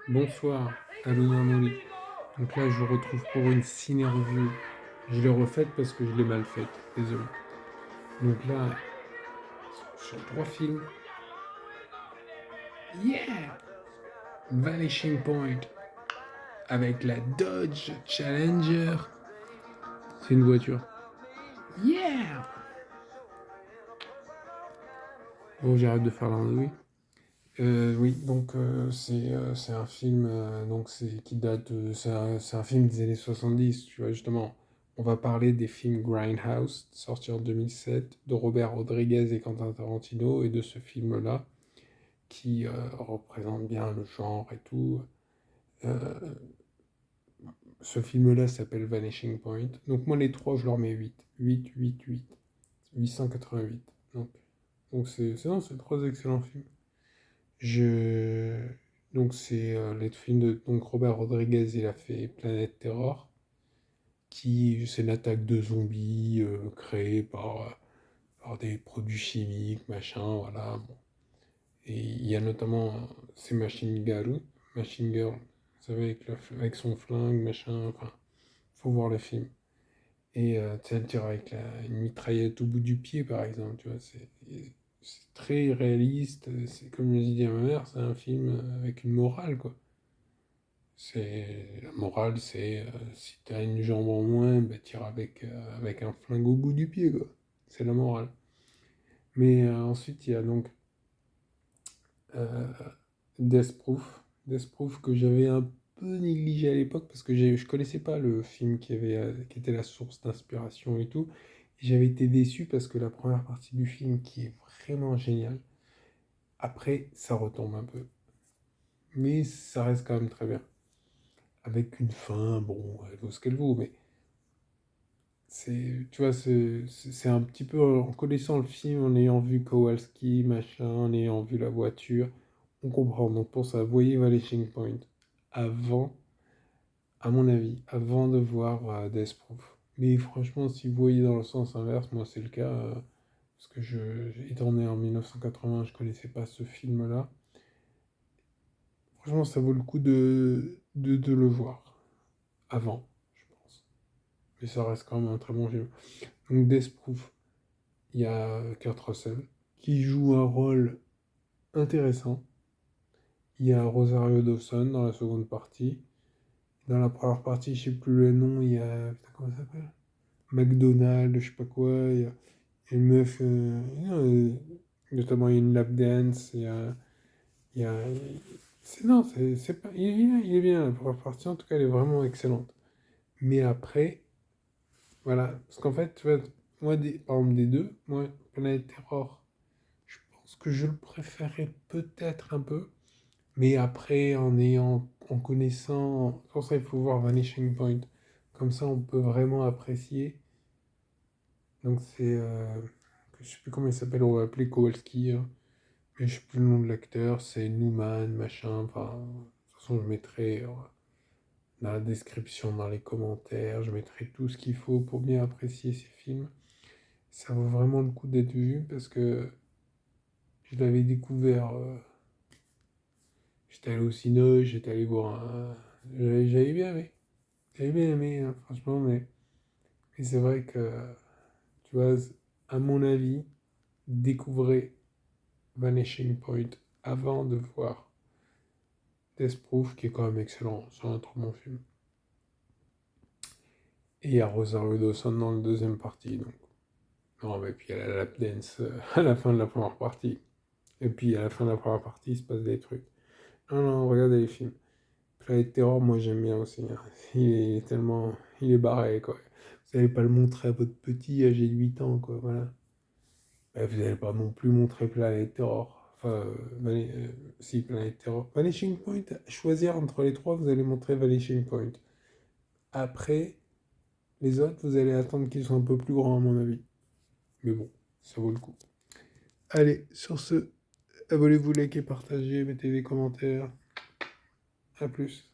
Bonsoir, Halouna Mori. Donc là, je vous retrouve pour une ciné-review. Je l'ai refaite parce que je l'ai mal faite, désolé. Donc là, sur trois films. Yeah! Vanishing Point avec la Dodge Challenger. C'est une voiture. Yeah! Bon, j'arrête de faire l'andouille. Oui, donc c'est un film donc qui date c'est un film des années 70, tu vois justement. On va parler des films Grindhouse, sorti en 2007, de Robert Rodriguez et Quentin Tarantino, et de ce film-là, qui représente bien le genre et tout. Euh, Ce film-là s'appelle Vanishing Point. Donc moi les trois, je leur mets 8. 8, 8, 8. 888. Donc c'est trois excellents films. Je... Donc c'est les films de donc Robert Rodriguez, il a fait Planète Terror, qui c'est une attaque de zombies créée par des produits chimiques, machin, voilà. Bon. Et il y a notamment ces Machine Girl, vous savez, avec son flingue, machin, enfin, faut voir le film. Et tu sais, elle tire avec une mitraillette au bout du pied, par exemple, tu vois, c'est très réaliste, c'est comme je dit à ma mère, c'est un film avec une morale, quoi. La morale, c'est si t'as une jambe en moins, bah, tire avec un flingue au bout du pied, quoi. C'est la morale. Mais ensuite, il y a donc euh, Death Proof. Death Proof que j'avais un peu négligé à l'époque parce que je connaissais pas le film qui était la source d'inspiration et tout. Et j'avais été déçu parce que la première partie du film, qui est vraiment géniale, après, ça retombe un peu. Mais ça reste quand même très bien. Avec une fin, bon, elle vaut ce qu'elle vaut, mais tu vois, c'est un petit peu en connaissant le film, en ayant vu Kowalski, machin, en ayant vu la voiture, on comprend. Donc pour ça, voyez Vanishing Point avant, à mon avis, avant de voir Death Proof. Mais franchement, si vous voyez dans le sens inverse, moi c'est le cas, parce que étant né en 1980, je connaissais pas ce film-là. Franchement, ça vaut le coup de le voir avant, je pense. Mais ça reste quand même un très bon film. Donc Death Proof, il y a Kurt Russell qui joue un rôle intéressant. Il y a Rosario Dawson dans la seconde partie. Dans la première partie, je sais plus le nom, il y a. Putain, comment ça s'appelle? McDonald, je sais pas quoi. Il y a une meuf. Notamment, il y a une lap dance. Il y a non, c'est pas. Il est bien, il est bien. La première partie, en tout cas, elle est vraiment excellente. Mais après, voilà. Parce qu'en fait, tu vois, moi, par exemple, des deux, moi, Planète Terror, je pense que je le préférais peut-être un peu, mais après, en connaissant, pour ça il faut voir Vanishing Point. Comme ça, on peut vraiment apprécier. Donc je sais plus comment il s'appelle, on va appeler Kowalski, hein. Mais je sais plus le nom de l'acteur, c'est Newman, machin. Enfin, de toute façon, je mettrai dans la description, dans les commentaires, je mettrai tout ce qu'il faut pour bien apprécier ces films. Ça vaut vraiment le coup d'être vu parce que je l'avais découvert. J'étais allé au ciné, j'étais allé voir un. J'avais bien aimé. J'avais bien aimé, hein, franchement, mais c'est vrai que, tu vois, à mon avis, découvrez Vanishing Point avant de voir Death Proof, qui est quand même excellent. C'est un trop bon film. Et il y a Rosario Dawson dans la deuxième partie, donc. Non, mais puis il y a la lap dance à la fin de la première partie. Et puis à la fin de la première partie, il se passe des trucs. Non, non, regardez les films. Planet Terror, moi j'aime bien aussi, hein. Il est tellement. Il est barré, quoi. Vous n'allez pas le montrer à votre petit âgé de 8 ans, quoi, voilà. Bah, vous n'allez pas non plus montrer Planet Terror. Enfin, si, Planet Terror. Vanishing Point, choisir entre les trois, vous allez montrer Vanishing Point. Après, les autres, vous allez attendre qu'ils soient un peu plus grands, à mon avis. Mais bon, ça vaut le coup. Allez, sur ce, abonnez-vous, likez, partagez, mettez des commentaires. À plus.